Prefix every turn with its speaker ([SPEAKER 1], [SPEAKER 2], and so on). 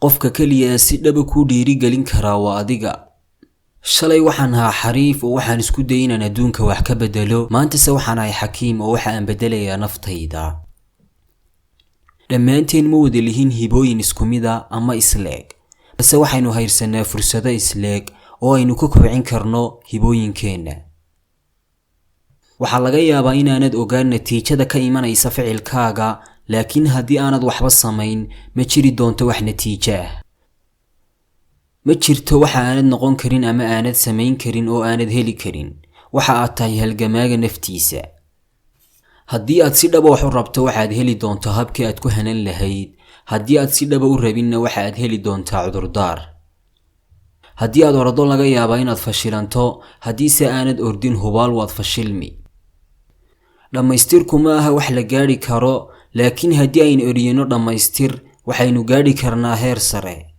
[SPEAKER 1] qofka kaliya si dhab ku dhiiri gelin kara waa adiga. shalay waxaan ahaa xariif oo waxaan isku daynaa adduunka wax ka bedelo, maanta se waxaan ahay xakiim oo waxa aan bedelayaa naftayda. dhammaanteen ma wada lihiin hibooyin isku mid ah ama isleeg, balse waxaynu haysanaa fursado isleeg oo aynu ku kobcin karno hibooyinkeena. waxaa laga yaabaa inaanad ogaan natiijada ka imanaysa ficilkaaga, laakiin haddii aanad waxba samayn ma jiri doonto wax natiijo ah. ma jirto waxa aanad noqon karin ama aanad samayn karin oo aanad heli karin. waxa aad tahay halgamaaga naftiisa. haddii aad si dhab wax u rabto waxaad heli doontaa habkii aad ku hanan lahayd. haddii aad si dhab u rabinna waxaad heli doontaa cudurdaar. haddii aad orado laga yaabaa inaad fashilanto, haddii se aanad ordin hubaal waad fashilmi. dhammaystirku ma aha wax la gaari karo, laakiin haddii aynu oriyno dhammaystir waxaynu gaari karnaa heer sare.